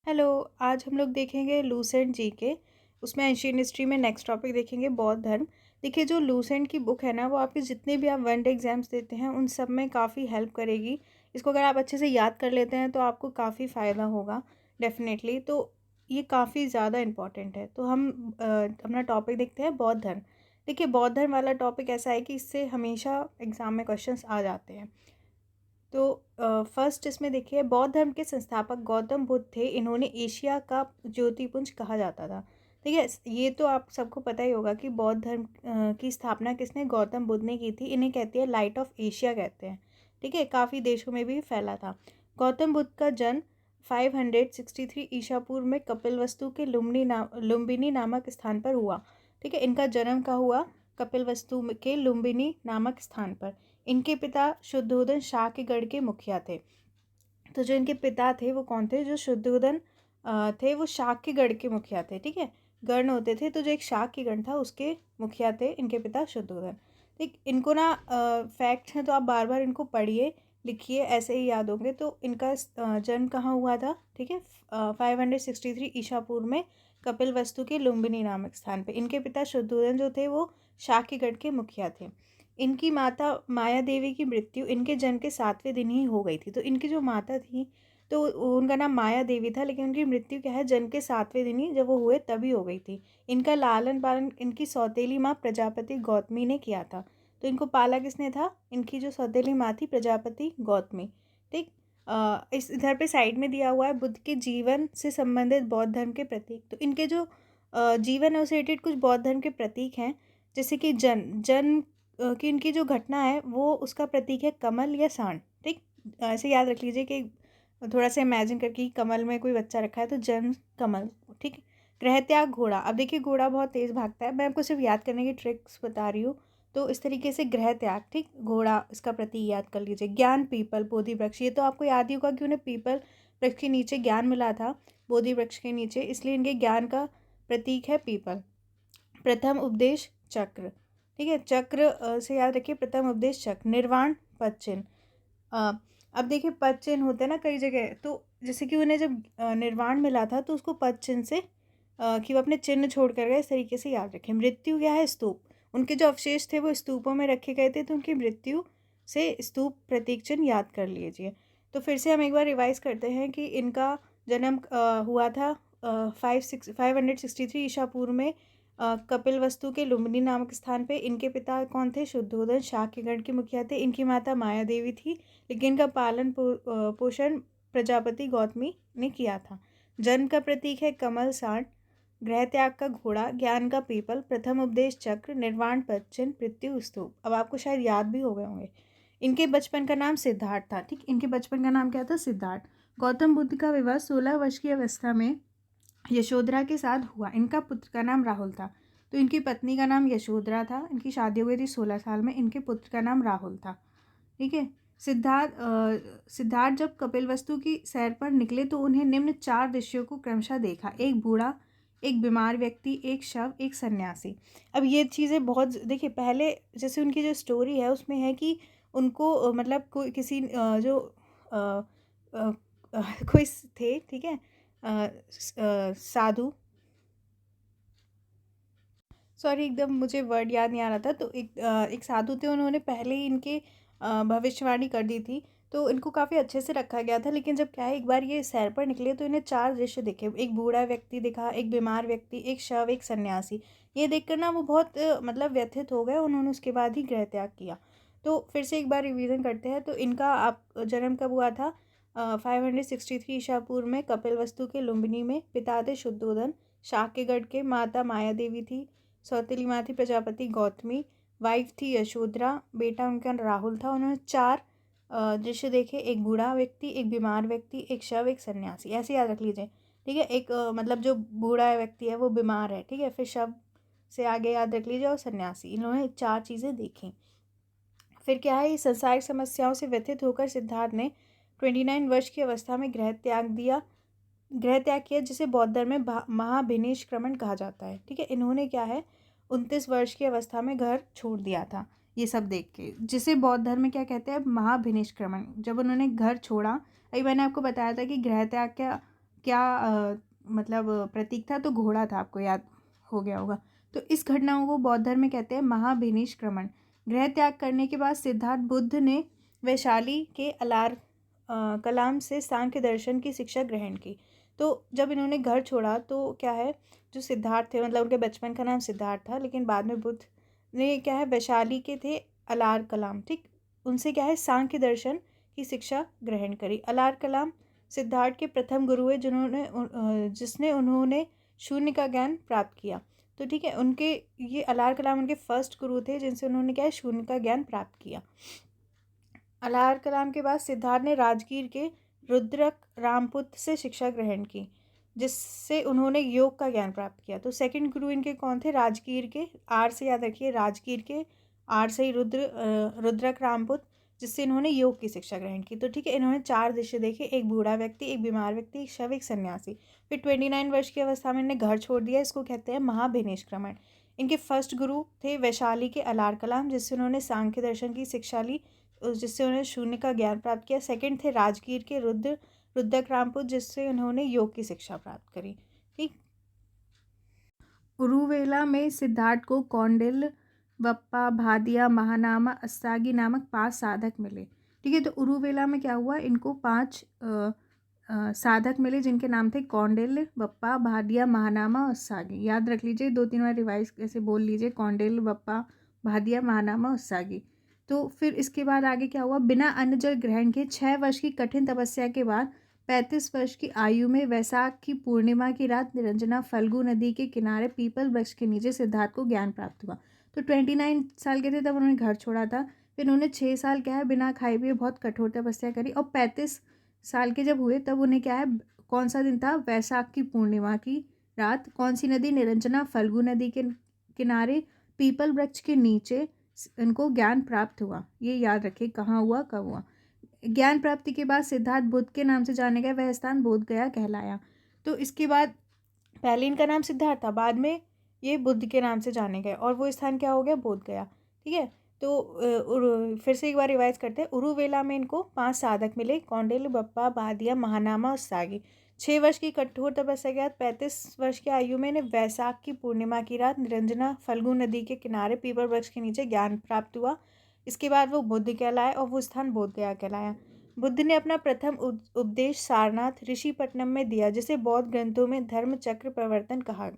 Hello. आज हम लोग देखेंगे लूसेंट जी के। उसमें एंशियंट हिस्ट्री में नेक्स्ट टॉपिक देखेंगे बौद्ध धर्म। देखिए, जो लूसेंट की बुक है ना, वो आपके जितने भी आप वन डे एग्जाम्स देते हैं उन सब में काफ़ी हेल्प करेगी। इसको अगर आप अच्छे से याद कर लेते हैं तो आपको काफ़ी फ़ायदा होगा डेफिनेटली। तो ये काफ़ी ज़्यादा इम्पॉर्टेंट है। तो हम अपना टॉपिक देखते हैं बौद्ध धर्म। देखिए, बौद्ध धर्म वाला टॉपिक ऐसा है कि इससे हमेशा एग्ज़ाम में क्वेश्चंस आ जाते हैं। तो फर्स्ट इसमें देखिए, बौद्ध धर्म के संस्थापक गौतम बुद्ध थे। इन्होंने एशिया का ज्योतिपुंज कहा जाता था। ठीक है, ये तो आप सबको पता ही होगा कि बौद्ध धर्म की स्थापना किसने, गौतम बुद्ध ने की थी। इन्हें कहते हैं लाइट ऑफ एशिया कहते हैं। ठीक है, काफ़ी देशों में भी फैला था। गौतम बुद्ध का जन्म 563 ईसा पूर्व में कपिलवस्तु के लुम्बिनी नामक स्थान पर हुआ। ठीक है, इनका जन्म कहाँ हुआ? कपिलवस्तु के लुम्बिनी नामक स्थान पर। इनके पिता शुद्धोधन शाक्यगढ़ के मुखिया थे। तो जो इनके पिता थे वो कौन थे? जो शुद्धोधन थे वो शाक्यगढ़ के मुखिया थे। ठीक है, गण होते थे, तो जो एक शाक्यगण था उसके मुखिया थे इनके पिता शुद्धोधन। ठीक, इनको ना फैक्ट हैं तो आप बार बार इनको पढ़िए, लिखिए, ऐसे ही याद होंगे। तो इनका जन्म कहाँ हुआ था? ठीक है, 563 ईसा पूर्व में कपिलवस्तु के लुम्बिनी नामक स्थान पे। इनके पिता शुद्धोधन जो थे वो शाक्यगढ़ के मुखिया थे। इनकी माता माया देवी की मृत्यु इनके जन्म के 7वें दिन ही हो गई थी। तो इनकी जो माता थी, तो उनका नाम माया देवी था, लेकिन उनकी मृत्यु क्या है, जन्म के 7वें दिन ही जब वो हुए तभी हो गई थी। इनका लालन पालन इनकी सौतेली माँ प्रजापति गौतमी ने किया था। तो इनको पाला किसने था? इनकी जो सौतेली माँ थी प्रजापति गौतमी। ठीक, इस इधर पे साइड में दिया हुआ है बुद्ध के जीवन से संबंधित बौद्ध धर्म के प्रतीक। तो इनके जो जीवन है उससे रिलेटेड कुछ बौद्ध धर्म के प्रतीक हैं। जैसे कि जन्म कि इनकी जो घटना है वो उसका प्रतीक है कमल या सांड। ठीक, ऐसे याद रख लीजिए कि थोड़ा सा इमेजिन करके कि कमल में कोई बच्चा रखा है तो जन्म कमल। ठीक, ग्रह त्याग घोड़ा। अब देखिए, घोड़ा बहुत तेज़ भागता है, मैं आपको सिर्फ याद करने की ट्रिक्स बता रही हूँ। तो इस तरीके से ग्रह त्याग, ठीक, घोड़ा इसका प्रतीक याद कर लीजिए। ज्ञान पीपल बोधि वृक्ष, ये तो आपको याद ही होगा कि उन्हें पीपल वृक्ष के नीचे ज्ञान मिला था, बोधि वृक्ष के नीचे, इसलिए इनके ज्ञान का प्रतीक है पीपल। प्रथम उपदेश चक्र। ठीक है, चक्र से याद रखिए, प्रथम उपदेश चक्र। निर्वाण पद चिन्ह। अब देखिए, पद चिन्ह होते हैं ना कई जगह, तो जैसे कि उन्हें जब निर्वाण मिला था तो उसको पद चिन्ह से कि वो अपने चिन्ह छोड़ कर गए, इस तरीके से याद रखें। मृत्यु क्या है? स्तूप। उनके जो अवशेष थे वो स्तूपों में रखे गए थे, तो उनकी मृत्यु से स्तूप प्रतीक चिन्ह याद कर लीजिए। तो फिर से हम एक बार रिवाइज करते हैं कि इनका जन्म हुआ था 563 ईसा पूर्व में कपिलवस्तु के लुम्बिनी नामक स्थान पे। इनके पिता कौन थे? शुद्धोधन शाक्यगढ़ के मुखिया थे। इनकी माता माया देवी थी, लेकिन इनका पालन पोषण प्रजापति गौतमी ने किया था। जन्म का प्रतीक है कमल सांड, ग्रह त्याग का घोड़ा, ज्ञान का पीपल, प्रथम उपदेश चक्र, निर्वाण पश्चिन, मृत्यु स्तूप। अब आपको शायद याद भी हो गए होंगे। इनके बचपन का नाम सिद्धार्थ था। ठीक, इनके बचपन का नाम क्या था? सिद्धार्थ। गौतम बुद्ध का विवाह 16 वर्ष की अवस्था में यशोधरा के साथ हुआ। इनका पुत्र का नाम राहुल था। तो इनकी पत्नी का नाम यशोधरा था। इनकी शादी हो गई थी 16 साल में। इनके पुत्र का नाम राहुल था। ठीक है, सिद्धार्थ जब कपिलवस्तु की सैर पर निकले तो उन्हें निम्न 4 दृश्यों को क्रमशः देखा: एक बूढ़ा, एक बीमार व्यक्ति, एक शव, एक सन्यासी। अब ये चीज़ें बहुत देखिए, पहले जैसे उनकी जो स्टोरी है उसमें है कि उनको मतलब कोई किसी जो अ, अ, कोई थे, ठीक है, साधु, सॉरी एकदम मुझे वर्ड याद नहीं आ रहा था। तो एक साधु थे, उन्होंने पहले ही इनके भविष्यवाणी कर दी थी। तो इनको काफ़ी अच्छे से रखा गया था। लेकिन जब क्या है, एक बार ये सैर पर निकले तो इन्हें 4 दृश्य दिखे। एक बूढ़ा व्यक्ति दिखा, एक बीमार व्यक्ति, एक शव, एक सन्यासी। ये देखकर ना वो बहुत मतलब व्यथित हो गए। उन्होंने उसके बाद ही गृह त्याग किया। तो फिर से एक बार रिवीजन करते हैं। तो इनका आप जन्म कब हुआ था? 563 ईसा पूर्व में कपिलवस्तु के लुम्बिनी में। पिता थे शुद्धोधन शाक्यगढ़ के। माता माया देवी थी। सौतेली माँ थी प्रजापति गौतमी। वाइफ थी यशोधरा। बेटा उनका राहुल था। उन्होंने 4 दृश्य देखे: एक बूढ़ा व्यक्ति, एक बीमार व्यक्ति, एक शव, एक सन्यासी। ऐसे याद रख लीजिए। ठीक है, एक मतलब जो बूढ़ा व्यक्ति है वो बीमार है, ठीक है, फिर शव से आगे याद रख लीजिए, और सन्यासी। इन्होंने 4 चीज़ें देखी। फिर क्या है, संसारिक समस्याओं से व्यथित होकर सिद्धार्थ ने 29 वर्ष की अवस्था में गृह त्याग किया, जिसे बौद्ध धर्म में महाभिनिष्क्रमण कहा जाता है। ठीक है, इन्होंने क्या है, 29 वर्ष की अवस्था में घर छोड़ दिया था ये सब देख के, जिसे बौद्ध धर्म में क्या कहते हैं? महाभिनिष्क्रमण। जब उन्होंने घर छोड़ा, अभी मैंने आपको बताया था कि गृह त्याग क्या मतलब प्रतीक था, तो घोड़ा था, आपको याद हो गया होगा। तो इस घटनाओं को बौद्ध धर्म में कहते हैं महाभिनिष्क्रमण। गृह त्याग करने के बाद सिद्धार्थ बुद्ध ने वैशाली के अलार कलाम से सांख्य दर्शन की शिक्षा ग्रहण की। तो जब इन्होंने घर छोड़ा तो क्या है, जो सिद्धार्थ थे, मतलब उनके बचपन का नाम सिद्धार्थ था, लेकिन बाद में बुद्ध ने क्या है वैशाली के थे अलार कलाम, ठीक, उनसे क्या है सांख्य दर्शन की शिक्षा ग्रहण करी। अलार कलाम सिद्धार्थ के प्रथम गुरु हुए जिसने उन्होंने शून्य का ज्ञान प्राप्त किया। तो ठीक है, उनके ये अलार कलाम उनके फर्स्ट गुरु थे जिनसे उन्होंने क्या है शून्य का ज्ञान प्राप्त किया। अलार कलाम के बाद सिद्धार्थ ने राजगीर के रुद्रक रामपुत्र से शिक्षा ग्रहण की, जिससे उन्होंने योग का ज्ञान प्राप्त किया। तो सेकंड गुरु इनके कौन थे, राजगीर के, आर से याद रखिए, राजगीर के, आर से ही रुद्रक रामपुत्र, जिससे इन्होंने योग की शिक्षा ग्रहण की। तो ठीक है, इन्होंने 4 दृश्य देखे, एक बूढ़ा व्यक्ति, एक बीमार व्यक्ति, एक शव, एक सन्यासी। फिर 29 वर्ष की अवस्था में इन्हें घर छोड़ दिया, इसको कहते हैं महाभिनिष्क्रमण। इनके फर्स्ट गुरु थे वैशाली के अलार कलाम, जिससे उन्होंने सांख्य दर्शन की शिक्षा ली, जिससे उन्होंने शून्य का ज्ञान प्राप्त किया। सेकंड थे राजगीर के रुद्रक रामपुर, जिससे उन्होंने योग की शिक्षा प्राप्त करी। ठीक, उरुवेला में सिद्धार्थ को कौंडिल्य, वप्पा, भादिया, महानामा, अस्सागी नामक 5 साधक मिले। ठीक है, तो उरुवेला में क्या हुआ, इनको 5 साधक मिले जिनके नाम थे कौंडिल्य, वप्पा, भादिया, महानामा और अस्सागी। याद रख लीजिए, 2-3 बार रिवाइज ऐसे बोल लीजिए, कौंडिल्य, वप्पा, भादिया, महानामा, अस्सागी। तो फिर इसके बाद आगे क्या हुआ, बिना अन्न जल ग्रहण के 6 वर्ष की कठिन तपस्या के बाद 35 वर्ष की आयु में वैशाख की पूर्णिमा की रात निरंजना फल्गु नदी के किनारे पीपल वृक्ष के नीचे सिद्धार्थ को ज्ञान प्राप्त हुआ। तो 29 साल के थे तब उन्होंने घर छोड़ा था। फिर उन्होंने 6 साल क्या है बिना खाए पिए बहुत कठोर तपस्या करी, और 35 साल के जब हुए तब उन्हें क्या है, कौन सा दिन था, वैशाख की पूर्णिमा की रात, कौन सी नदी, निरंजना फल्गु नदी के किनारे पीपल वृक्ष के नीचे इनको ज्ञान प्राप्त हुआ। ये याद रखिए कहाँ हुआ, कब हुआ। ज्ञान प्राप्ति के बाद सिद्धार्थ बुद्ध के नाम से जाने गए, वह स्थान बोध गया कहलाया। तो इसके बाद पहले इनका नाम सिद्धार्थ था, बाद में ये बुद्ध के नाम से जाने गए, और वो स्थान क्या हो गया, बोध गया। ठीक है, तो फिर से एक बार रिवाइज करते हैं। उरुवेला में इनको 5 साधक मिले, कौंडिल्य, बप्पा, भादिया, महानामा और सागी। 6 वर्ष की कठोर तपस्या के बाद 35 वर्ष की आयु में इन्हें वैशाख की पूर्णिमा की रात निरंजना फल्गु नदी के किनारे पीपल वृक्ष के नीचे ज्ञान प्राप्त हुआ। इसके बाद वो बुद्ध कहलाए और वो स्थान बोध गया कहलाया। बुद्ध ने अपना प्रथम उपदेश सारनाथ ऋषिपट्टनम में दिया, जिसे बौद्ध ग्रंथों में धर्म चक्र प्रवर्तन कहा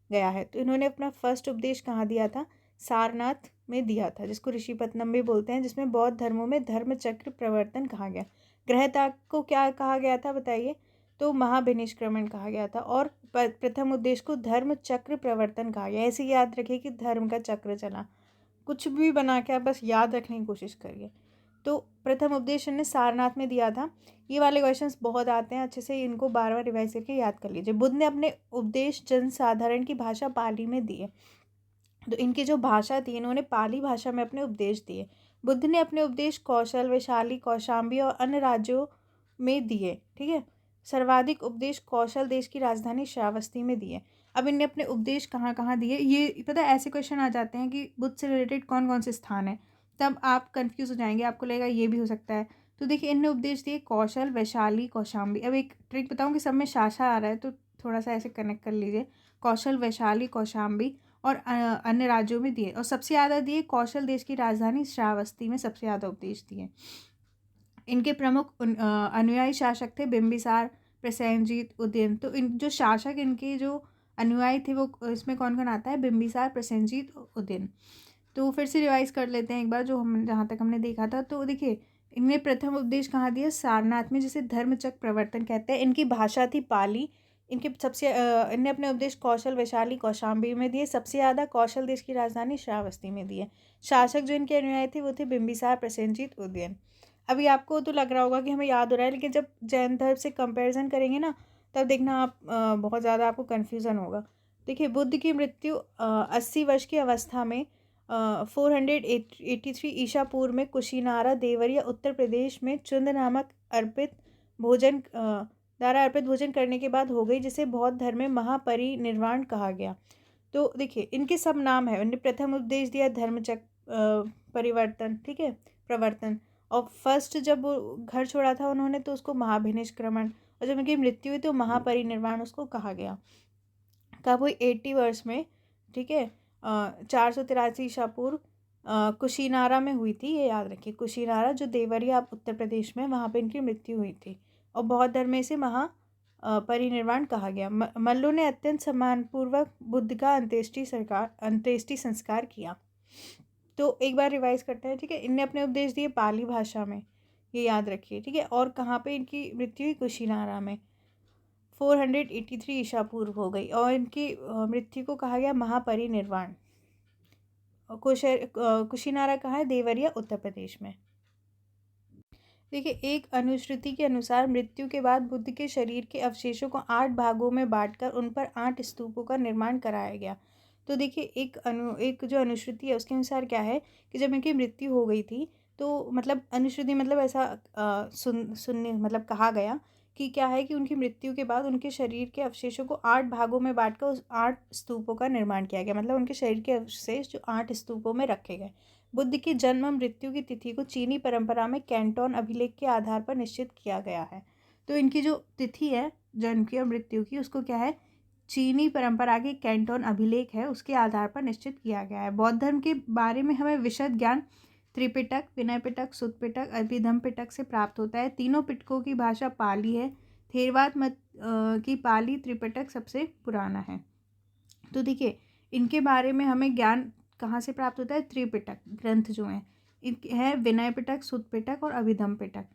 गया है। तो इन्होंने अपना फर्स्ट उपदेश कहाँ दिया था, सारनाथ में दिया था, जिसको ऋषिपट्टनम भी बोलते हैं, जिसमें बौद्ध धर्मों में धर्म चक्र प्रवर्तन कहा गया। गृह त्याग को क्या कहा गया था बताइए, तो महाभिनिष्क्रमण कहा गया था, और प्रथम उद्देश्य को धर्म चक्र प्रवर्तन कहा गया। ऐसे याद रखिए कि धर्म का चक्र चला, कुछ भी बना के आप बस याद रखने की कोशिश करिए। तो प्रथम उपदेश ने सारनाथ में दिया था। ये वाले क्वेश्चंस बहुत आते हैं, अच्छे से इनको बार बार रिवाइज करके याद कर लीजिए। बुद्ध ने अपने उपदेश जनसाधारण की भाषा पाली में दिए। तो इनकी जो भाषा थी, इन्होंने पाली भाषा में अपने उपदेश दिए। बुद्ध ने अपने उपदेश कौशल, वैशाली, कौशाम्बी और अन्य राज्यों में दिए। ठीक है, सर्वाधिक उपदेश कौशल देश की राजधानी श्रावस्ती में दिए। अब इनने अपने उपदेश कहाँ कहाँ दिए, ये पता है, ऐसे क्वेश्चन आ जाते हैं कि बुद्ध से रिलेटेड कौन कौन से स्थान है, तब आप कंफ्यूज हो जाएंगे, आपको लगेगा ये भी हो सकता है। तो देखिए, इनने उपदेश दिए कौशल, वैशाली, कौशाम्बी। अब एक ट्रिक बताऊँ कि सब में शाशा आ रहा है, तो थोड़ा सा ऐसे कनेक्ट कर लीजिए, कौशल, वैशाली, कौशाम्बी और अन्य राज्यों में दिए। और सबसे ज़्यादा दिए कौशल देश की राजधानी श्रावस्ती में सबसे ज़्यादा उपदेश दिए। इनके प्रमुख अनुयायी शासक थे बिंबिसार, प्रसेनजीत, उदयन। तो इन जो शासक इनके जो अनुयायी थे वो इसमें कौन कौन आता है, बिंबिसार, प्रसेनजीत, उदयन। तो फिर से रिवाइज कर लेते हैं एक बार, जो हम जहाँ तक हमने देखा था। तो देखिए, इनने प्रथम उपदेश कहाँ दिया, सारनाथ में, जिसे धर्मचक्र प्रवर्तन कहते हैं। इनकी भाषा थी पाली। इनके सबसे इनने अपने उपदेश कौशल, वैशाली, कौशाम्बी में दिए। सबसे ज़्यादा कौशल देश की राजधानी श्रावस्ती में दिए। शासक जो इनके अनुयायी थे वो थे बिंबिसार, प्रसेनजीत, उदयन। अभी आपको तो लग रहा होगा कि हमें याद हो रहा है, लेकिन जब जैन धर्म से कंपैरिजन करेंगे ना, तब देखना आप बहुत ज़्यादा आपको कन्फ्यूज़न होगा। देखिए, बुद्ध की मृत्यु 80 वर्ष की अवस्था में 483 ईसा पूर्व में कुशीनारा, देवरिया, उत्तर प्रदेश में चुंद नामक अर्पित भोजन करने के बाद हो गई, जिसे बौद्ध धर्म में महापरिनिर्वाण कहा गया। तो देखिए, इनके सब नाम है। उन्होंने प्रथम उपदेश दिया धर्मचक्र परिवर्तन, ठीक है, प्रवर्तन। और फर्स्ट जब वो घर छोड़ा था उन्होंने, तो उसको महाभिनिष्क्रमण, और जब इनकी मृत्यु हुई तो महापरिनिर्वाण उसको कहा गया। कब हुई? 80 वर्ष में, ठीक है, 483 ईसा पूर्व कुशीनारा में हुई थी, ये याद रखिए। कुशीनारा जो देवरिया अब उत्तर प्रदेश में, वहाँ पे इनकी मृत्यु हुई थी। और बौद्ध धर्म में इसे परिनिर्वाण कहा गया। मल्लू ने अत्यंत सम्मानपूर्वक बुद्ध का अंत्येष्टि संस्कार किया। तो एक बार रिवाइज करते हैं, ठीक है। इनने अपने उपदेश दिए पाली भाषा में, ये याद रखिए, ठीक है। और कहाँ पे इनकी मृत्यु हुई? कुशीनारा में। 483 ईसा पूर्व हो गई। और इनकी मृत्यु को कहा गया महापरिनिर्वाण। कुशीनारा कहाँ है? देवरिया उत्तर प्रदेश में। देखिए, एक अनुश्रुति के अनुसार मृत्यु के बाद बुद्ध के शरीर के अवशेषों को 8 भागों में बांटकर उन पर 8 स्तूपों का निर्माण कराया गया। तो देखिए, एक जो अनुश्रुति है उसके अनुसार क्या है कि जब इनकी मृत्यु हो गई थी तो मतलब अनुश्रुति मतलब ऐसा सुनने मतलब कहा गया कि क्या है कि उनकी मृत्यु के बाद उनके शरीर के अवशेषों को 8 भागों में बांटकर उस 8 स्तूपों का निर्माण किया गया। मतलब उनके शरीर के अवशेष जो 8 स्तूपों में रखे गए। बुद्ध की जन्म मृत्यु की तिथि को चीनी परंपरा में कैंटोन अभिलेख के आधार पर निश्चित किया गया है। तो इनकी जो तिथि है जन्म की और मृत्यु की, उसको क्या है? चीनी परंपरा के कैंटोन अभिलेख है, उसके आधार पर निश्चित किया गया है। बौद्ध धर्म के बारे में हमें विशद ज्ञान त्रिपिटक, विनय पिटक, सुत्त पिटक, अभिधम्म पिटक से प्राप्त होता है। तीनों पिटकों की भाषा पाली है। थेरवाद मत की पाली त्रिपिटक सबसे पुराना है। तो देखिए, इनके बारे में हमें ज्ञान कहाँ से प्राप्त होता है? त्रिपिटक ग्रंथ जो हैं है, विनय पिटक, सुत्त पिटक और अभिधम्म पिटक।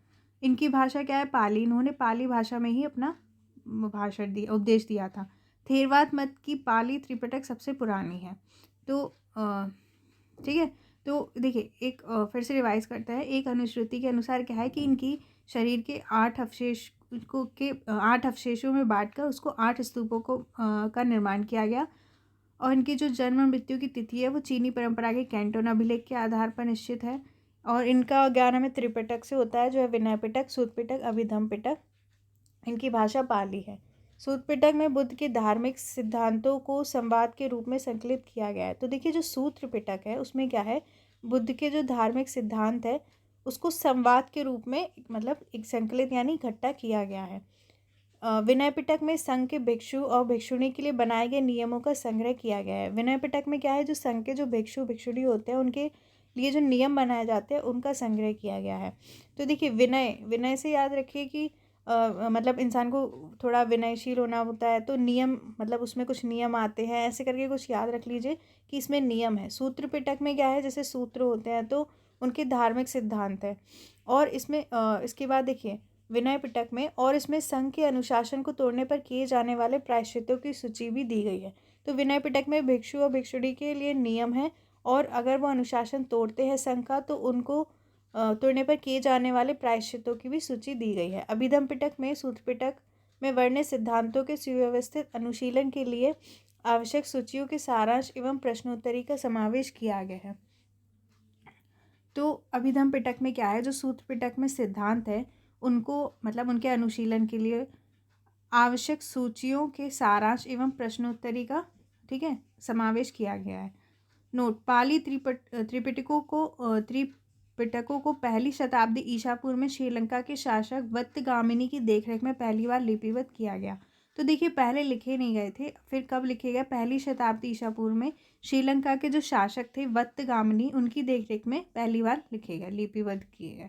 इनकी भाषा क्या है? पाली। इन्होंने पाली भाषा में ही अपना भाषण दिया, उपदेश दिया था। थेरवाद मत की पाली त्रिपिटक सबसे पुरानी है। तो ठीक है। तो देखिए, एक फिर से रिवाइज करता है। एक अनुश्रुति के अनुसार क्या है कि इनकी शरीर के 8 अवशेष को के 8 अवशेषों में बांटकर उसको 8 स्तूपों को का निर्माण किया गया। और इनकी जो जन्म मृत्यु की तिथि है वो चीनी परंपरा के कैंटोन अभिलेख के आधार पर निश्चित है। और इनका ज्ञान हमें त्रिपिटक से होता है, जो है विनय पिटक, सुत्त पिटक, अभिधम्म पिटक। इनकी भाषा पाली है। सूत्र पिटक में बुद्ध के धार्मिक सिद्धांतों को संवाद के रूप में संकलित किया गया है। तो देखिए, जो सूत्र पिटक है उसमें क्या है? बुद्ध के जो धार्मिक सिद्धांत है उसको संवाद के रूप में मतलब एक संकलित यानी इकट्ठा किया गया है। विनय पिटक में संघ के भिक्षु और भिक्षुणी के लिए बनाए गए नियमों का संग्रह किया गया है। विनय पिटक में क्या है? जो संघ के जो भिक्षु भिक्षुणी होते हैं उनके लिए जो नियम बनाए जाते हैं उनका संग्रह किया गया है। तो देखिए, विनय से याद रखिए कि मतलब इंसान को थोड़ा विनयशील होना होता है। तो नियम मतलब उसमें कुछ नियम आते हैं, ऐसे करके कुछ याद रख लीजिए कि इसमें नियम है। सूत्र पिटक में क्या है? जैसे सूत्र होते हैं तो उनके धार्मिक सिद्धांत है। और इसमें इसके बाद देखिए विनय पिटक में, और इसमें संघ के अनुशासन को तोड़ने पर किए जाने वाले प्रायश्चितों की सूची भी दी गई है। तो विनय पिटक में भिक्षु और भिक्षुणी के लिए नियम है, और अगर वो अनुशासन तोड़ते हैं संघ का तो उनको तोड़ने पर किए जाने वाले प्रायश्चितों की भी सूची दी गई है। अभिधम्म पिटक में, सूत्र पिटक में वर्णित सिद्धांतों के सुव्यवस्थित अनुशीलन के लिए आवश्यक सूचियों के सारांश एवं प्रश्नोत्तरी का समावेश किया गया है। तो अभिधम्म पिटक में क्या है? जो सूत्र पिटक में सिद्धांत है उनको मतलब उनके अनुशीलन के लिए आवश्यक सूचियों के सारांश एवं प्रश्नोत्तरी का, ठीक है, समावेश किया गया है। नोट: पाली त्रिपिटकों को पहली शताब्दी ईसा पूर्व में श्रीलंका के शासक वत्तगामिनी की देखरेख में पहली बार लिपिबद्ध किया गया। तो देखिए, पहले लिखे नहीं गए थे, फिर कब लिखे गए? पहली शताब्दी ईसा पूर्व में श्रीलंका के जो शासक थे वत्तगामिनी, उनकी देखरेख में पहली बार लिखे गए, लिपिबद्ध किए गए।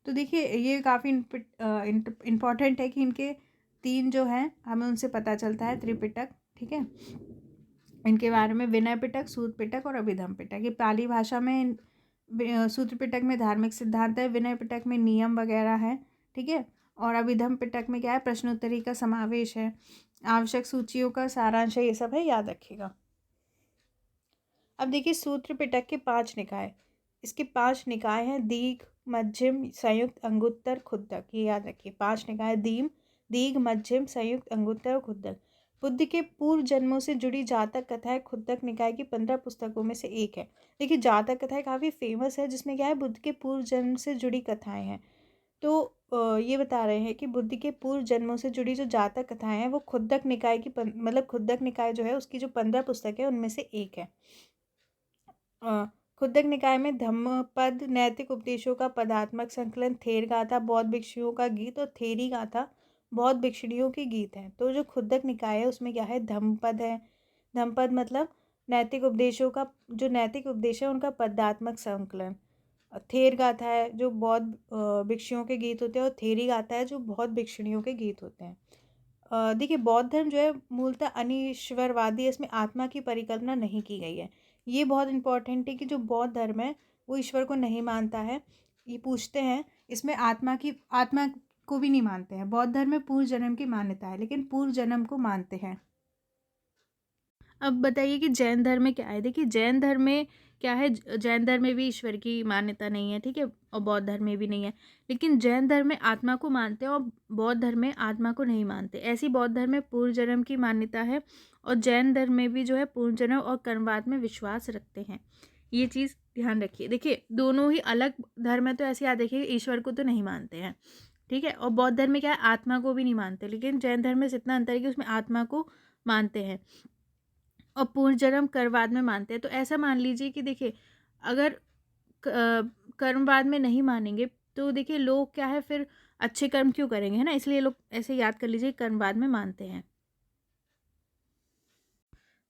तो देखिए, ये काफ़ी इम्पॉर्टेंट है कि इनके 3 जो हैं हमें उनसे पता चलता है त्रिपिटक, ठीक है। इनके बारे में विनय पिटक, सूत्र पिटक और अभिधम्म पिटक। ये पाली भाषा में सूत्र पिटक में धार्मिक सिद्धांत है, विनय पिटक में नियम वगैरह है, ठीक है। और अभिधम्म पिटक में क्या है? प्रश्नोत्तरी का समावेश है, आवश्यक सूचियों का सारांश है, ये सब है, याद रखिएगा। अब देखिए, सूत्र पिटक के 5 निकाय। इसके 5 निकाय हैं: दीघ, मध्यम, संयुक्त, अंगुत्तर, खुद्दक। ये याद रखिए, 5 निकाय: दीघ, मध्यम, संयुक्त, अंगुत्तर और खुद्दक। बुद्ध के पूर्व जन्मों से जुड़ी जातक कथाएं खुद्दक निकाय की 15 पुस्तकों में से एक है। देखिए, जातक कथाएं काफ़ी फेमस है, जिसमें क्या है? बुद्ध के पूर्व जन्म से जुड़ी कथाएं हैं। तो ये बता रहे हैं कि बुद्ध के पूर्व जन्मों से जुड़ी जो जातक कथाएं हैं वो खुद्दक निकाय की मतलब खुद्दक निकाय जो है उसकी जो 15 पुस्तक है उनमें से एक है। खुद्दक निकाय में धम्मपद, नैतिक उपदेशों का पदात्मक संकलन, थेर गाथा, बौद्ध भिक्षुओं का गीत और थेरी गाथा बौद्ध भिक्षुणियों के गीत हैं। तो जो खुद्दक निकाय है उसमें क्या है, धम्मपद है। धम्मपद मतलब नैतिक उपदेशों का, जो नैतिक उपदेश है उनका पदात्मक संकलन। थेर गाथा है जो बौद्ध भिक्षुओं के गीत होते हैं, और थेरी गाथा है जो बौद्ध भिक्षुणियों के गीत होते हैं। देखिए बौद्ध धर्म जो है मूलतः अनीश्वरवादी है, इसमें आत्मा की परिकल्पना नहीं की गई है। ये बहुत इंपॉर्टेंट है कि जो बौद्ध धर्म है वो ईश्वर को नहीं मानता है। ये पूछते हैं इसमें आत्मा को भी नहीं मानते हैं। बौद्ध धर्म में पूर्व जन्म की मान्यता है, लेकिन पूर्व जन्म को मानते हैं। अब बताइए कि जैन धर्म में क्या है। देखिए जैन धर्म में क्या है, जैन धर्म में भी ईश्वर की मान्यता नहीं है, ठीक है, और बौद्ध धर्म में भी नहीं है। लेकिन जैन धर्म में आत्मा को मानते हैं और बौद्ध धर्म में आत्मा को नहीं मानते। ऐसी बौद्ध धर्म में पूर्व जन्म की मान्यता है, और जैन धर्म में भी जो है पूर्व जन्म और कर्मवाद में विश्वास रखते हैं। ये चीज़ ध्यान रखिए। देखिए दोनों ही अलग धर्म है, तो ऐसे याद रखिए ईश्वर को तो नहीं मानते हैं, ठीक है, और बौद्ध धर्म में क्या है, आत्मा को भी नहीं मानते। लेकिन जैन धर्म में इतना अंतर है कि उसमें आत्मा को मानते हैं और पुनर्जन्म कर्मवाद में मानते हैं। तो ऐसा मान लीजिए कि देखिए अगर कर्मवाद में नहीं मानेंगे तो देखिए लोग क्या है फिर अच्छे कर्म क्यों करेंगे, है ना, इसलिए लोग ऐसे याद कर लीजिए कर्मवाद में मानते हैं।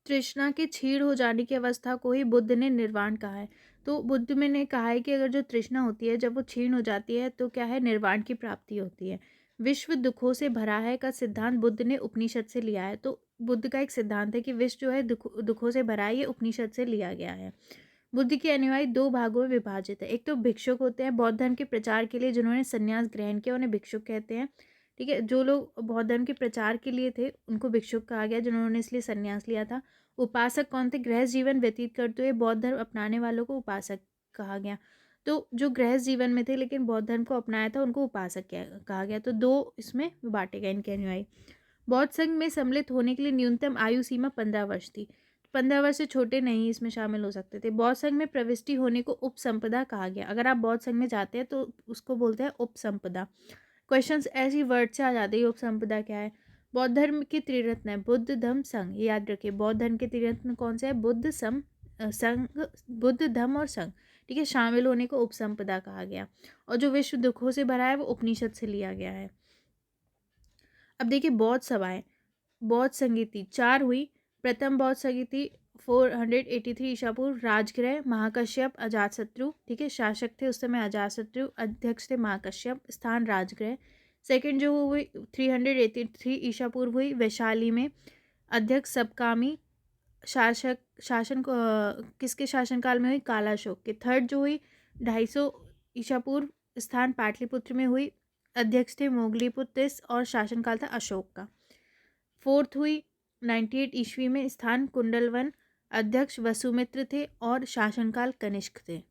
तृष्णा के क्षीण हो जाने की अवस्था को ही बुद्ध ने निर्वाण कहा है। तो बुद्ध में ने कहा है कि अगर जो तृष्णा होती है जब वो क्षीण हो जाती है तो क्या है, निर्वाण की प्राप्ति होती है। विश्व दुखों से भरा है का सिद्धांत बुद्ध ने उपनिषद से लिया है। तो बुद्ध का एक सिद्धांत है कि विश्व जो है दुखों से भरा है, ये उपनिषद से लिया गया है। बुद्ध के अनुयायी दो भागों में विभाजित है। एक तो भिक्षुक होते हैं बौद्ध धर्म के प्रचार के लिए जिन्होंने संन्यास ग्रहण किया, उन्हें भिक्षुक कहते हैं, ठीक है। जो लोग बौद्ध धर्म के प्रचार के लिए थे उनको भिक्षुक कहा गया, जिन्होंने इसलिए संन्यास लिया था। उपासक कौन थे, गृहस्थ जीवन व्यतीत करते हुए बौद्ध धर्म अपनाने वालों को उपासक कहा गया। तो जो गृहस्थ जीवन में थे लेकिन बौद्ध धर्म को अपनाया था उनको उपासक कहा गया। तो दो इसमें बांटे गए इनके अनुयायी। बौद्ध संघ में सम्मिलित होने के लिए न्यूनतम आयु सीमा 15 वर्ष थी। 15 वर्ष से छोटे नहीं इसमें शामिल हो सकते थे। बौद्ध संघ में प्रविष्टि होने को उपसंपदा कहा गया। अगर आप बौद्ध संघ में जाते हैं तो उसको बोलते हैं उपसंपदा। क्वेश्चंस ऐसी वर्ड से आ जाते हैं, उपसंपदा क्या है। बौद्ध धर्म के त्रिरत्न है बुद्ध धम्म संघ, ये याद रखिए। बौद्ध धर्म के त्रिरत्न कौन से है, बुद्ध संघ, बुद्ध धम्म और संघ, ठीक है। शामिल होने को उपसंपदा कहा गया। और जो विश्व दुखों से भरा है वो उपनिषद से लिया गया है। अब देखिए बौद्ध सभाएं, बौद्ध संगीति 4 हुई। प्रथम बौद्ध संगीति 483 ईसा पूर्व, राजगृह महाकश्यप अजातशत्रु, ठीक है, शासक थे उस समय अजातशत्रु, अध्यक्ष थे महाकश्यप, स्थान राजगृह। सेकंड जो हुई 383 ईसा पूर्व हुई वैशाली में, अध्यक्ष सबकामी, शासन किसके शासनकाल में हुई, कालाशोक के। थर्ड जो हुई 250 ईसा पूर्व, स्थान पाटलिपुत्र में हुई, अध्यक्ष थे मोगलीपुत्र और शासनकाल था अशोक का। फोर्थ हुई 98 ईस्वी में, स्थान कुंडलवन, अध्यक्ष वसुमित्र थे और शासनकाल कनिष्क थे,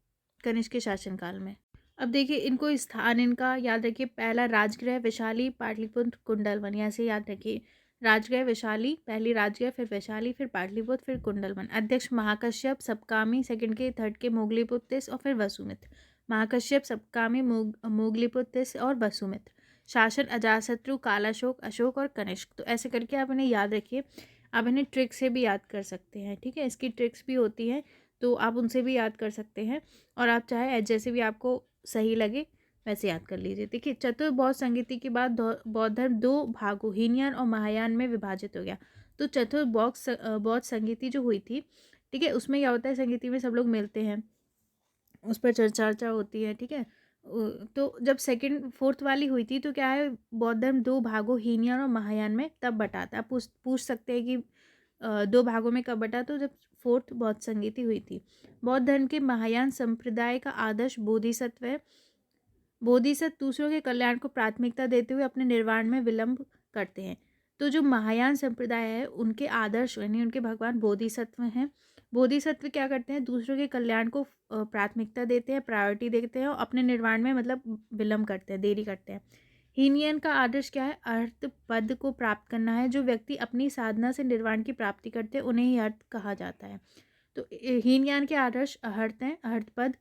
कनिष्क के शासनकाल में। अब देखिए इनको स्थान इनका याद रखिए, पहला राजगृह वैशाली, पाटलिपुत्र, कुंडलवन, ऐसे याद रखिए। राजगृह वैशाली, पहली राजगृह, फिर वैशाली, फिर पाटलिपुत्र, फिर कुंडलवन। अध्यक्ष महाकश्यप, सबकामी सेकंड के, थर्ड के मोगलीपुत्र और फिर वसुमित्र। महाकश्यप, सबकामी, मोगलीपुत्र और वसुमित्र। शासन अजातशत्रु, कालाशोक, अशोक और कनिष्क। तो ऐसे करके आप इन्हें याद रखिए। आप इन्हें ट्रिक से भी याद कर सकते हैं, ठीक है, इसकी ट्रिक्स भी होती हैं तो आप उनसे भी याद कर सकते हैं। और आप चाहे जैसे भी आपको सही लगे वैसे याद कर लीजिए। देखिए चतुर्बौद्ध संगीति के बाद बौद्ध धर्म दो भागों हीनयान और महायान में विभाजित हो गया। तो बौद्ध संगीति जो हुई थी, ठीक है, उसमें क्या होता है, संगीति में सब लोग मिलते हैं, उस पर चर्चा होती है, ठीक है। तो जब सेकंड फोर्थ वाली हुई थी तो क्या है, बौद्ध धर्म दो भागों हीनयान और महायान में तब बटा था। आप पूछ सकते हैं कि दो भागों में कब बटा, तो जब फोर्थ बौद्ध संगीति हुई थी। बौद्ध धर्म के महायान संप्रदाय का आदर्श बोधिसत्व है। बोधिसत्व दूसरों के कल्याण को प्राथमिकता देते हुए अपने निर्वाण में विलंब करते हैं। तो जो महायान संप्रदाय है उनके आदर्श यानी उनके भगवान बोधिसत्व हैं। बोधिसत्व क्या करते हैं, दूसरों के कल्याण को प्राथमिकता देते हैं, प्रायोरिटी देते हैं और अपने निर्वाण में मतलब विलंब करते हैं, देरी करते हैं। हीनयान का आदर्श क्या है, अर्थ पद को प्राप्त करना है। जो व्यक्ति अपनी साधना से निर्वाण की प्राप्ति करते हैं उन्हें ही अर्थ कहा जाता है। तो हीनयान के आदर्श अहर्त हैं, अहर्त पद।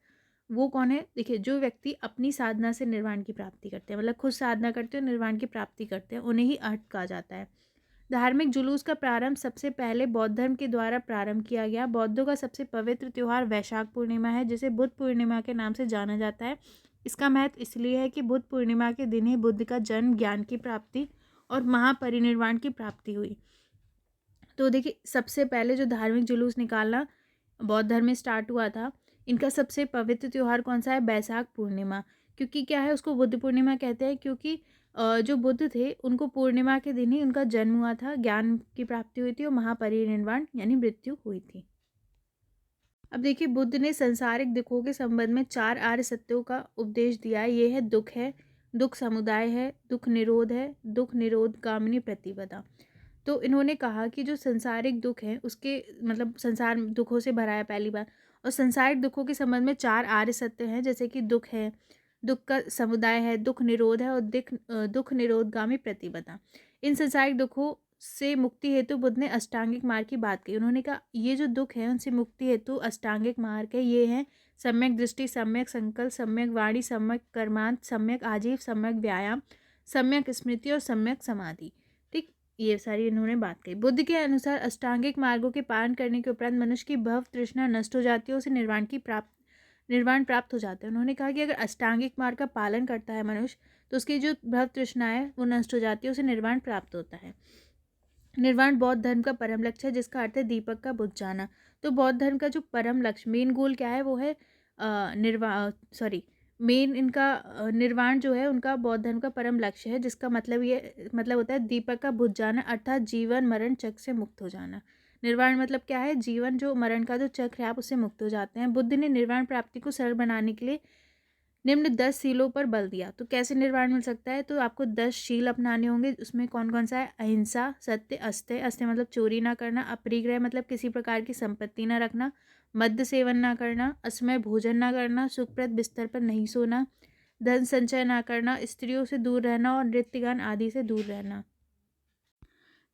वो कौन है, देखिए जो व्यक्ति अपनी साधना से निर्वाण की प्राप्ति करते हैं, मतलब खुद साधना करते हैं निर्वाण की प्राप्ति करते हैं, उन्हें ही अर्थ कहा जाता है। धार्मिक जुलूस का प्रारंभ सबसे पहले बौद्ध धर्म के द्वारा प्रारंभ किया गया। बौद्धों का सबसे पवित्र त्यौहार वैशाख पूर्णिमा है, जिसे बुद्ध पूर्णिमा के नाम से जाना जाता है। इसका महत्व इसलिए है कि बुद्ध पूर्णिमा के दिन ही बुद्ध का जन्म, ज्ञान की प्राप्ति और महापरिनिर्वाण की प्राप्ति हुई। तो देखिए सबसे पहले जो धार्मिक जुलूस निकालना बौद्ध धर्म में स्टार्ट हुआ था, इनका सबसे पवित्र त्यौहार कौन सा है? बैसाख पूर्णिमा। क्योंकि क्या है, उसको बुद्ध पूर्णिमा कहते हैं, क्योंकि जो बुद्ध थे उनको पूर्णिमा के दिन ही उनका जन्म हुआ था, ज्ञान की प्राप्ति हुई थी और महापरिनिर्वाण यानी मृत्यु हुई थी। अब देखिए बुद्ध ने संसारिक दुखों के संबंध में 4 आर्य सत्यों का उपदेश दिया है। ये है, दुख समुदाय है, दुख निरोध है, दुख निरोध गामिनी प्रतिपदा। तो इन्होंने कहा कि जो संसारिक दुख है उसके मतलब संसार दुखों से भरा है पहली बार, और संसारिक दुखों के संबंध में 4 आर्य सत्य हैं, जैसे कि दुख है, दुख का समुदाय है, दुख निरोध है और दुख निरोधगामी प्रतिपदा। इन संसारिक दुखों से मुक्ति हेतु बुद्ध ने अष्टांगिक मार्ग की बात की। उन्होंने कहा ये जो दुख है उनसे मुक्ति हेतु अष्टांगिक मार्ग है। ये है सम्यक दृष्टि, सम्यक संकल्प, सम्यक वाणी, सम्यक कर्मांत, सम्यक आजीव, सम्यक व्यायाम, सम्यक स्मृति और सम्यक समाधि। ठीक, ये सारी इन्होंने बात कही। बुद्ध के अनुसार अष्टांगिक मार्गों के पालन करने के उपरांत मनुष्य की भव तृष्णा नष्ट हो जाती है, उसे निर्वाण प्राप्त हो जाता है। उन्होंने कहा कि अगर अष्टांगिक मार्ग का पालन करता है मनुष्य तो उसकी जो भव तृष्णा है वो नष्ट हो जाती है, उसे निर्वाण प्राप्त होता है। निर्वाण बौद्ध धर्म का परम लक्ष्य है, जिसका अर्थ है दीपक का बुझ जाना। तो बौद्ध धर्म का जो परम लक्ष्य, मेन गोल क्या है, वो है निर्वाण जो है उनका बौद्ध धर्म का परम लक्ष्य है, जिसका मतलब होता है दीपक का बुझ जाना, अर्थात जीवन मरण चक्र से मुक्त हो जाना। निर्वाण मतलब क्या है? जीवन जो मरण का जो चक्र है आप उससे मुक्त हो जाते हैं। बुद्ध ने निर्वाण प्राप्ति को सरल बनाने के लिए निम्न 10 शीलों पर बल दिया। तो कैसे निर्वाण मिल सकता है? तो आपको 10 शील अपनाने होंगे। उसमें कौन कौन सा है? अहिंसा, सत्य, अस्तेय, अस्तेय मतलब चोरी ना करना, अपरिग्रह मतलब किसी प्रकार की संपत्ति ना रखना, मद्य सेवन ना करना, असमय भोजन ना करना, सुखप्रद बिस्तर पर नहीं सोना, धन संचय ना करना, स्त्रियों से दूर रहना और नृत्य गान आदि से दूर रहना।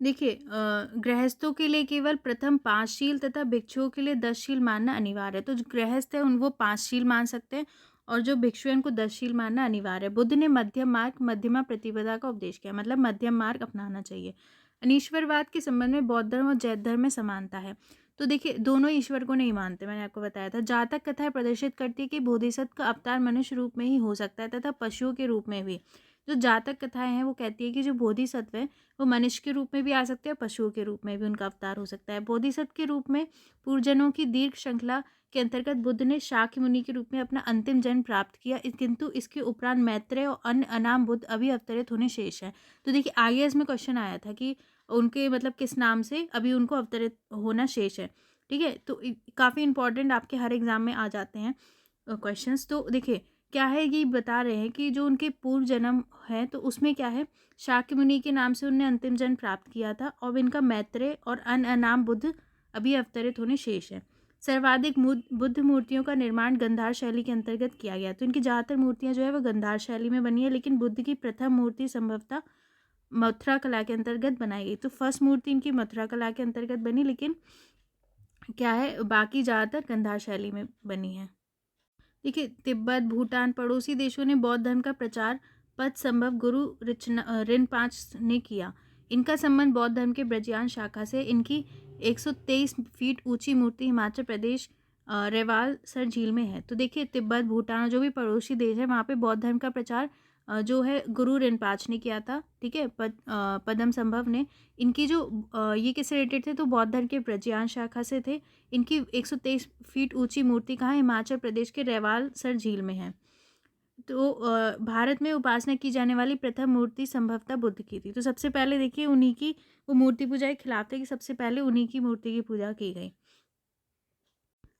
देखिए गृहस्थों के लिए केवल प्रथम 5 शील तथा भिक्षुओं के लिए 10 शील मानना अनिवार्य है। तो जो गृहस्थ है वो 5 शील मान सकते हैं और जो भिक्षु है उनको 10 शील मानना अनिवार्य है। बुद्ध ने मध्यम मार्ग, मध्यमा प्रतिपदा का उपदेश किया, मतलब मध्यम मार्ग अपनाना चाहिए। अनीश्वरवाद के संबंध में बौद्ध धर्म और जैन धर्म में समानता है। तो देखिए दोनों ईश्वर को नहीं मानते, मैंने आपको बताया था। जातक कथाएं प्रदर्शित करती है कि बोधिसत्व का अवतार मनुष्य रूप में ही हो सकता है तथा पशुओं के रूप में भी। जो जातक कथाएं हैं वो कहती है कि जो बोधिसत्व है वो मनुष्य के रूप में भी आ सकते हैं, पशुओं के रूप में भी उनका अवतार हो सकता है। बोधिसत्व के रूप में पूर्वजन्मों की दीर्घ श्रृंखला के अंतर्गत बुद्ध ने शाक्य मुनि के रूप में अपना अंतिम जन्म प्राप्त किया, किंतु इसके उपरांत मैत्रेय और अन्य अनाम बुद्ध अभी अवतरित होने शेष है। तो देखिए आगे इसमें क्वेश्चन आया था कि उनके मतलब किस नाम से अभी उनको अवतरित होना शेष है। ठीक है, तो काफ़ी इंपॉर्टेंट आपके हर एग्जाम में आ जाते हैं क्वेश्चंस। तो देखिए क्या है, ये बता रहे हैं कि जो उनके पूर्व जन्म है तो उसमें क्या है, शाक्य मुनि के नाम से उन्हें अंतिम जन्म प्राप्त किया था और इनका मैत्रेय और अन्य अनाम बुद्ध अभी अवतरित होने शेष है। सर्वाधिक बुद्ध मूर्तियों का निर्माण गंधार शैली के अंतर्गत किया गया। तो इनकी ज़्यादातर मूर्तियां जो है वो गंधार शैली में बनी है, लेकिन बुद्ध की प्रथम मूर्ति संभवतः मथुरा कला के अंतर्गत बनाई गई। तो फर्स्ट मूर्ति इनकी मथुरा कला के अंतर्गत बनी, लेकिन क्या है बाकी ज़्यादातर गंधार शैली में बनी है। देखिए तिब्बत, भूटान पड़ोसी देशों ने बौद्ध धर्म का प्रचार पद संभव गुरु रिनपाच ने किया। इनका संबंध बौद्ध धर्म के ब्रजयान शाखा से। इनकी 123 फीट ऊंची मूर्ति हिमाचल प्रदेश रेवाल सर झील में है। तो देखिए तिब्बत, भूटान जो भी पड़ोसी देश है वहाँ पे बौद्ध धर्म का प्रचार जो है गुरु रिनपाच ने किया था। ठीक है, पदम संभव ने। इनकी जो ये किससे रिलेटेड थे? तो बौद्ध धर्म के ब्रजयान शाखा से थे। इनकी 123 फीट ऊंची मूर्ति कहाँ? हिमाचल प्रदेश के रेवाल सर झील में है। तो भारत में उपासना की जाने वाली प्रथम मूर्ति संभवतः बुद्ध की थी। तो सबसे पहले देखिए उन्हीं की वो मूर्ति पूजा के खिलाफ थे कि सबसे पहले उन्हीं की मूर्ति की पूजा की गई।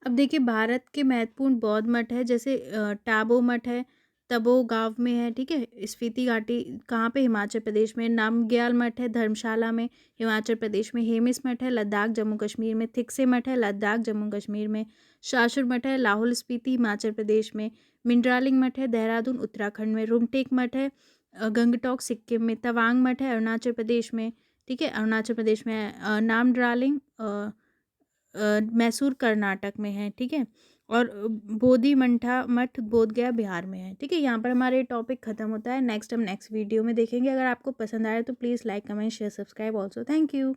अब देखिए भारत के महत्वपूर्ण बौद्ध मठ है, जैसे टाबो मठ है, तबो गांव में है। ठीक है, स्पीति घाटी कहाँ पे? हिमाचल प्रदेश में। नामग्याल मठ है धर्मशाला में, हिमाचल प्रदेश में। हेमिस मठ है लद्दाख जम्मू कश्मीर में। थिकसे मठ है लद्दाख जम्मू कश्मीर में। शासुर मठ है लाहौल स्पीति हिमाचल प्रदेश में। मिंड्रालिंग मठ है देहरादून उत्तराखंड में। रुमटेक मठ है गंगटोक सिक्किम में। तवांग मठ है अरुणाचल प्रदेश में। ठीक है, अरुणाचल प्रदेश में है। नामड्रालिंग मैसूर कर्नाटक में है। ठीक है, और बोधि मंठा मठ बोधगया बिहार में है। ठीक है, यहाँ पर हमारे टॉपिक खत्म होता है। नेक्स्ट हम नेक्स्ट वीडियो में देखेंगे। अगर आपको पसंद आए तो please like, comment, share, subscribe also. Thank you.